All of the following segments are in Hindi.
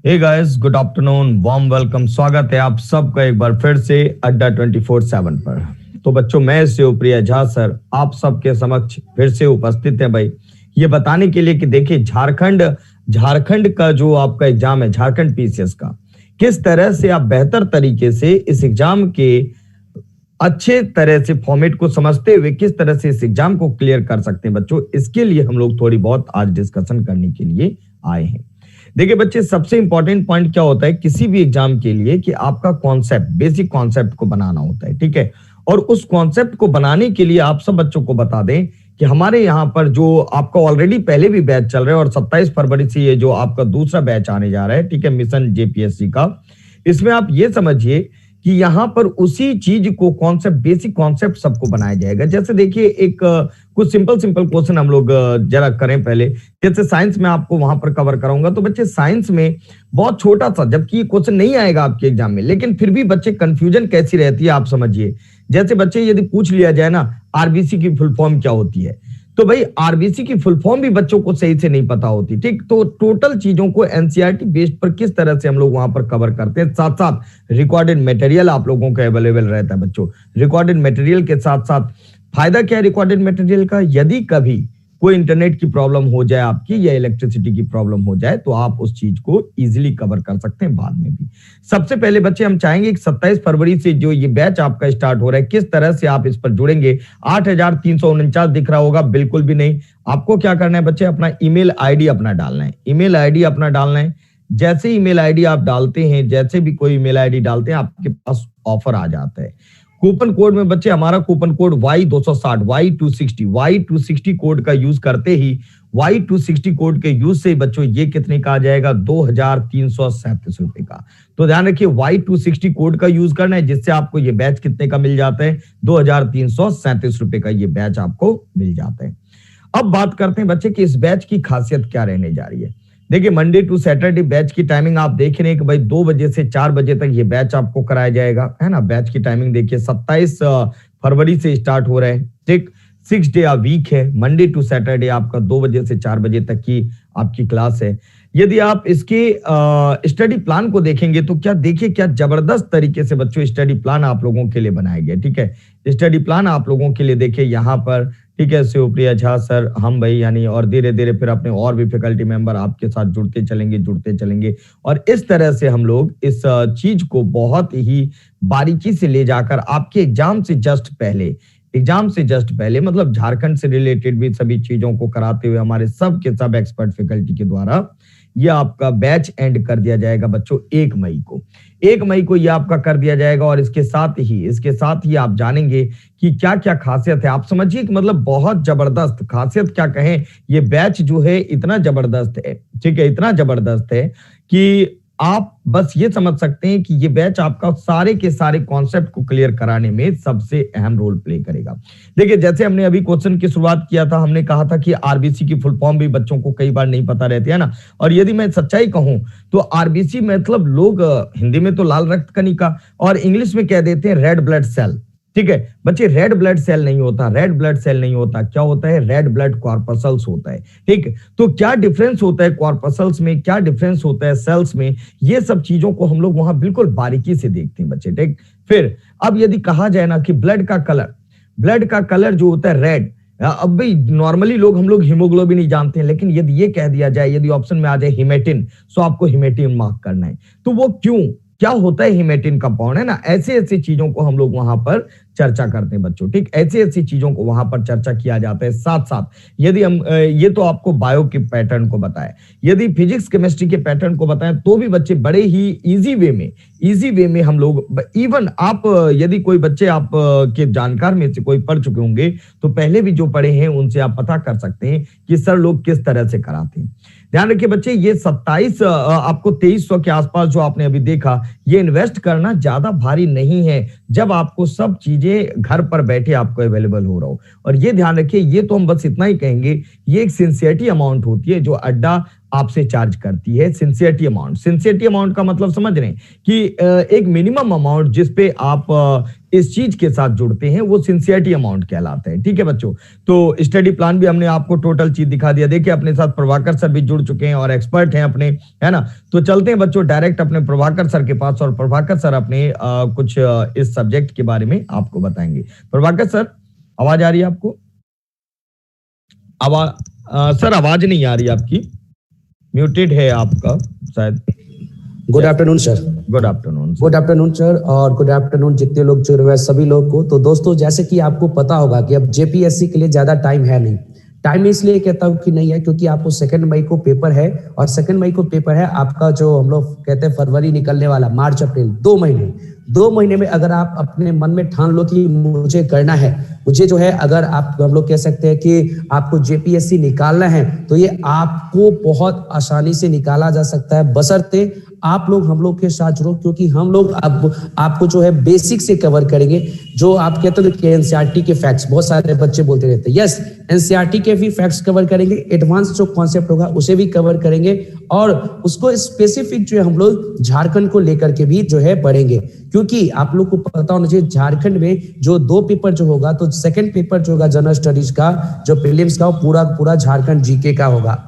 हे guys, good afternoon, warm welcome. स्वागत है आप सबका एक बार फिर से अड्डा 24/7 पर। तो बच्चों, मैं शिवप्रिया झा सर आप सबके समक्ष फिर से उपस्थित है भाई, ये बताने के लिए कि देखिए झारखंड का जो आपका एग्जाम है, झारखंड पीसीएस का, किस तरह से आप बेहतर तरीके से इस एग्जाम के अच्छे तरह से फॉर्मेट को समझते हुए किस तरह से इस एग्जाम को क्लियर कर सकते हैं बच्चों, इसके लिए हम लोग थोड़ी बहुत आज डिस्कशन करने के लिए आए हैं। देखिए बच्चे, सबसे इंपॉर्टेंट पॉइंट क्या होता है किसी भी एग्जाम के लिए कि आपका कॉन्सेप्ट, बेसिक कॉन्सेप्ट को बनाना होता है, ठीक है। और उस कॉन्सेप्ट को बनाने के लिए आप सब बच्चों को बता दें कि हमारे यहाँ पर जो आपका ऑलरेडी पहले भी बैच चल रहा है और 27 फरवरी से ये जो आपका दूसरा बैच आने जा रहा है, ठीक है, मिशन जेपीएससी का, इसमें आप ये समझिए कि यहाँ पर उसी चीज को कॉन्सेप्ट, बेसिक कॉन्सेप्ट सबको बनाया जाएगा। जैसे देखिए एक कुछ सिंपल क्वेश्चन हम लोग जरा करें पहले। जैसे साइंस में आपको वहां पर कवर कराऊंगा, तो बच्चे साइंस में बहुत छोटा सा, जबकि ये क्वेश्चन नहीं आएगा आपके एग्जाम में, लेकिन फिर भी बच्चे कंफ्यूजन कैसी रहती है आप समझिए। जैसे बच्चे यदि पूछ लिया जाए ना, आरबीसी की फुल फॉर्म क्या होती है, तो भाई आरबीसी की फुल फॉर्म भी बच्चों को सही से नहीं पता होती, ठीक। तो टोटल चीजों को एनसीईआरटी बेस्ड पर किस तरह से हम लोग वहां पर कवर करते हैं, साथ साथ रिकॉर्डेड मटेरियल आप लोगों का अवेलेबल रहता है बच्चों। रिकॉर्डेड मटेरियल के साथ साथ फायदा क्या है रिकॉर्डेड मटेरियल का, यदि कभी कोई इंटरनेट की प्रॉब्लम हो जाए आपकी या इलेक्ट्रिसिटी की प्रॉब्लम हो जाए, तो आप उस चीज को इजीली कवर कर सकते हैं बाद में भी। सबसे पहले बच्चे हम चाहेंगे कि 27 फरवरी से जो ये बैच आपका स्टार्ट हो रहा है, किस तरह से आप इस पर जुड़ेंगे। 8,349 दिख रहा होगा, बिल्कुल भी नहीं। आपको क्या करना है बच्चे, अपना ईमेल आईडी अपना डालना है, ईमेल आईडी अपना डालना है। जैसे ईमेल आईडी आप डालते हैं, जैसे भी कोई ईमेल आईडी डालते हैं, आपके पास ऑफर आ जाता है। कूपन कोड में बच्चे हमारा coupon code Y260 Y260 code का यूज करते ही, Y260 कोड के यूज से बच्चों ये कितने का आ जाएगा, 2,337 रुपए का। तो ध्यान रखिए Y260 कोड का यूज करना है, जिससे आपको ये बैच कितने का मिल जाता है, 2,337 रुपए का ये बैच आपको मिल जाता है। अब बात करते हैं बच्चे कि इस बैच की खासियत क्या रहने जा रही है। देखिए मंडे टू सैटरडे बैच की टाइमिंग आप देख रहे हैं कि भाई 2 बजे से 4 बजे तक ये बैच आपको कराया जाएगा, है ना। बैच की टाइमिंग देखिए 27 फरवरी से स्टार्ट हो रहा है, ठीक। 6 डे अ वीक है, मंडे टू सैटरडे आपका 2 बजे से 4 बजे तक की आपकी क्लास है। यदि आप इसके स्टडी प्लान को देखेंगे तो क्या देखिए क्या जबरदस्त तरीके से बच्चों स्टडी प्लान आप लोगों के लिए बनाया गया, ठीक है। स्टडी प्लान आप लोगों के लिए देखिए यहाँ पर, ठीक है, शिवप्रिया झा सर, हम भाई यानी, और धीरे धीरे फिर अपने और भी फैकल्टी मेंबर आपके साथ जुड़ते चलेंगे और इस तरह से हम लोग इस चीज को बहुत ही बारीकी से ले जाकर आपके एग्जाम से जस्ट पहले मतलब झारखंड से रिलेटेड भी सभी चीजों को कराते हुए हमारे सब के सब एक्सपर्ट फैकल्टी के द्वारा ये आपका बैच एंड कर दिया जाएगा बच्चों 1 मई को ये आपका कर दिया जाएगा। और इसके साथ ही आप जानेंगे कि क्या क्या खासियत है। आप समझिए कि मतलब बहुत जबरदस्त खासियत, क्या कहें, ये बैच जो है इतना जबरदस्त है, ठीक है, इतना जबरदस्त है कि आप बस ये समझ सकते हैं कि ये बैच आपका सारे के सारे कॉन्सेप्ट को क्लियर कराने में सबसे अहम रोल प्ले करेगा। देखिए जैसे हमने अभी क्वेश्चन की शुरुआत किया था, हमने कहा था कि आरबीसी की फुल फॉर्म भी बच्चों को कई बार नहीं पता रहती है ना। और यदि मैं सच्चाई कहूं तो आरबीसी मतलब लोग हिंदी में तो लाल रक्त कणिका और इंग्लिश में कह देते हैं रेड ब्लड सेल, ठीक है बच्चे। रेड ब्लड सेल नहीं होता, क्या होता है, रेड ब्लड कॉर्पसल्स होता है, ठीक। तो क्या डिफरेंस होता है कॉर्पसल्स में, क्या डिफरेंस होता है सेल्स में, ये सब चीजों को हम लोग वहां बिल्कुल बारीकी से देखते हैं बच्चे, ठीक। फिर अब यदि कहा जाए ना कि ब्लड का कलर जो होता है रेड, अब भाई नॉर्मली हम लोग हीमोग्लोबिन ही जानते हैं, लेकिन यदि ये कह दिया जाए, यदि ऑप्शन में आ जाए हीमेटिन, तो आपको हीमेटिन मार्क करना है। तो वो क्यों, क्या होता है हीमेटिन कंपाउंड, है ना। ऐसे चीजों को हम लोग वहां पर चर्चा करते हैं बच्चों, ठीक। ऐसी चीजों को वहां पर चर्चा किया जाता है। साथ साथ यदि हम ये तो आपको बायो के पैटर्न को बताए, यदि फिजिक्स केमिस्ट्री के पैटर्न को बताएं तो भी बच्चे बड़े ही इजी वे में हम लोग, इवन आप यदि कोई बच्चे आप के जानकार में से कोई पढ़ चुके होंगे तो पहले भी जो पढ़े हैं उनसे आप पता कर सकते हैं कि सर लोग किस तरह से कराते हैं। ध्यान रखिए बच्चे, ये 27 आपको 2300 के आसपास जो आपने अभी देखा, ये इन्वेस्ट करना ज्यादा भारी नहीं है जब आपको सब चीजें घर पर बैठे आपको अवेलेबल हो रहा हो। और ये ध्यान रखिए, ये तो हम बस इतना ही कहेंगे, ये एक सिंसियरिटी अमाउंट होती है जो अड्डा आपसे चार्ज करती है। सिंसियरिटी अमाउंट का मतलब समझ रहे हैं कि एक मिनिमम अमाउंट जिसपे आप इस चीज के साथ जुड़ते हैं वो सिंसियरिटी अमाउंट कहलाता है। ठीक है बच्चों, तो स्टडी प्लान भी हमने आपको टोटल चीज दिखा दिया। देखिए अपने साथ प्रभाकर सर भी जुड़ चुके हैं और एक्सपर्ट हैं अपने, है ना। तो चलते हैं बच्चों डायरेक्ट अपने प्रभाकर सर के पास, और प्रभाकर सर अपने कुछ इस सब्जेक्ट के बारे में आपको बताएंगे। प्रभाकर सर, आवाज आ रही है आपको? आवाज सर, आवाज नहीं आ रही आपकी, म्यूटेड है आपका शायद। Good afternoon sir. Good afternoon. Good afternoon sir, और गुड आफ्टरनून जितने लोग जुड़े हुए हैं सभी लोग को। तो दोस्तों, जैसे कि आपको पता होगा कि अब जेपीएससी के लिए ज्यादा टाइम है नहीं। टाइम इसलिए कहता हूँ कि नहीं है क्योंकि आपको 2 मई को पेपर है, और 2 मई को पेपर है आपका, जो हम लोग कहते हैं फरवरी निकलने वाला, मार्च अप्रैल 2 महीने में अगर आप अपने मन में ठान लो कि मुझे करना है, मुझे जो है, अगर आप, हम लोग कह सकते हैं कि आपको जेपीएससी निकालना है, तो ये आपको बहुत आसानी से निकाला जा सकता है, बशर्ते आप लोग हम लोग के साथ जुड़ो। क्योंकि हम लोग अब आपको जो है बेसिक से कवर करेंगे। जो आप कहते हो कि एनसीईआरटी के फैक्ट्स, बहुत सारे बच्चे बोलते रहते हैं, यस एनसीईआरटी के भी फैक्ट्स कवर करेंगे, एडवांस जो कॉन्सेप्ट होगा उसे भी कवर करेंगे, और उसको स्पेसिफिक जो है हम लोग झारखंड को लेकर के भी जो है पढ़ेंगे। क्योंकि आप लोग को पता होना चाहिए झारखंड में जो 2 पेपर जो होगा, तो सेकंड पेपर जो होगा जनरल स्टडीज का, जो प्रीलिम्स का, वो पूरा झारखंड जीके का होगा।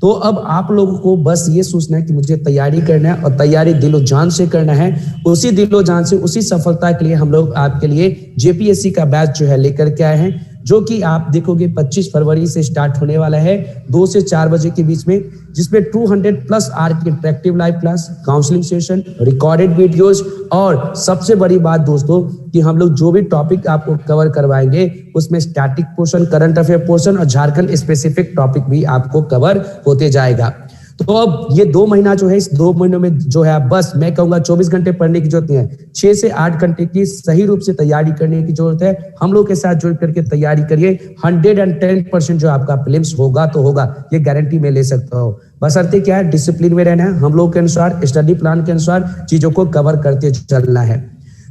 तो अब आप लोगों को बस ये सोचना है कि मुझे तैयारी करना है, और तैयारी दिलो जान से करना है। उसी दिलो जान से, उसी सफलता के लिए हम लोग आपके लिए जेपीएससी का बैच जो है लेकर के आए हैं, जो कि आप देखोगे 25 फरवरी से स्टार्ट होने वाला है 2 से 4 बजे के बीच में, जिसमें 200+ आवर की interactive live class, counselling session, recorded videos, और सबसे बड़ी बात दोस्तों कि हम लोग जो भी टॉपिक आपको कवर करवाएंगे उसमें static portion, current affair portion और झारखंड स्पेसिफिक टॉपिक भी आपको कवर होते जाएगा। तो अब ये 2 महीना जो है, इस 2 महीनों में जो है, बस मैं कहूंगा 24 घंटे पढ़ने की जरूरत नहीं है, 6 से 8 घंटे की सही रूप से तैयारी करने की जरूरत है। हम लोग के साथ जुड़ करके तैयारी करिए। 110% जो आपका प्रीलिम्स होगा तो होगा, ये गारंटी मैं ले सकता हूँ। बशर्ते क्या है, डिसिप्लिन में रहना है, हम लोग के अनुसार, स्टडी प्लान के अनुसार चीजों को कवर करते चलना है।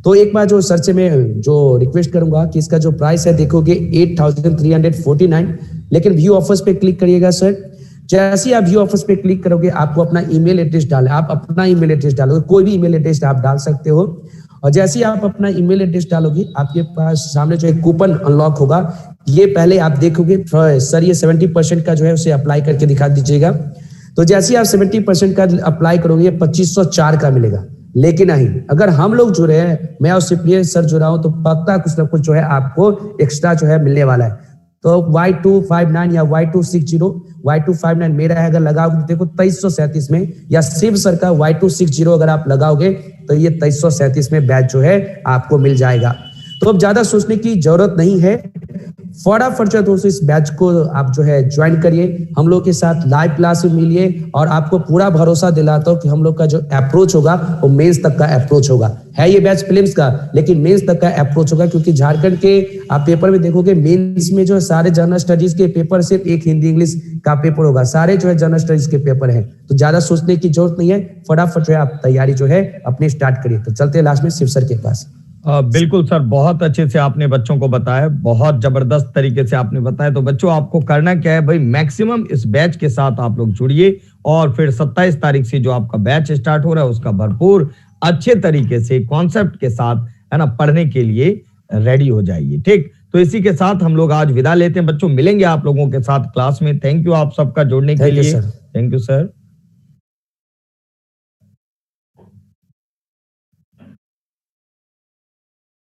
तो एक बार जो सर से मैं जो रिक्वेस्ट करूंगा कि इसका जो प्राइस है, देखोगे 8349, लेकिन व्यू ऑफर्स पे क्लिक करिएगा सर। जैसे ही आप व्यू ऑफर्स पे क्लिक करोगे, आपको अपना ईमेल एड्रेस डालें, आप अपना ईमेल एड्रेस डालोगे, कोई भी ईमेल एड्रेस आप डाल सकते हो, और जैसे ही आप अपना ईमेल एड्रेस डालोगे, आपके पास सामने जो एक कूपन अनलॉक होगा। ये पहले आप देखोगे सर, ये 70% का जो है उसे अप्लाई करके दिखा दीजिएगा। तो जैसे ही आप 70% का अप्लाई करोगे, ये 2504 का मिलेगा। लेकिन नहीं, अगर हम लोग जुड़े हैं, मैं और सुप्रिय सर जुड़ा हूं, तो पक्का कुछ ना कुछ जो है आपको एक्स्ट्रा जो है मिलने वाला है। तो Y259 या Y259 मेरा है, अगर लगाओगे देखो 2337 में, या शिव सर का Y260 अगर आप लगाओगे तो ये 2337 में बैच जो है आपको मिल जाएगा। तो अब ज्यादा सोचने की जरूरत नहीं है, फटाफट जो दोस्तों इस बैच को आप जो है ज्वाइन करिए, हम लोग के साथ लाइव क्लास में मिलिए, और आपको पूरा भरोसा दिलाता हूं कि हम लोग का जो अप्रोच होगा वो मेंस तक का अप्रोच होगा। है ये बैच प्रीलिम्स का, लेकिन मेंस तक का अप्रोच होगा, क्योंकि झारखंड के आप पेपर में देखोगे मेंस में जो है सारे जनरल स्टडीज के पेपर, सिर्फ एक हिंदी इंग्लिश का पेपर होगा, सारे जो है जनरल स्टडीज के पेपर है। तो ज्यादा सोचने की जरूरत नहीं है, फटाफट जो है आप तैयारी जो है अपनी स्टार्ट करिए। तो चलते हैं लास्ट में शिव सर के पास। बिल्कुल सर, बहुत अच्छे से आपने बच्चों को बताया, बहुत जबरदस्त तरीके से आपने बताया। तो बच्चों आपको करना क्या है भाई, मैक्सिमम इस बैच के साथ आप लोग जुड़िए, और फिर 27 तारीख से जो आपका बैच स्टार्ट हो रहा है उसका भरपूर अच्छे तरीके से कॉन्सेप्ट के साथ, है ना, पढ़ने के लिए रेडी हो जाइए। ठीक, तो इसी के साथ हम लोग आज विदा लेते हैं बच्चों, मिलेंगे आप लोगों के साथ क्लास में। थैंक यू आप सबका जुड़ने के लिए। Thank you sir.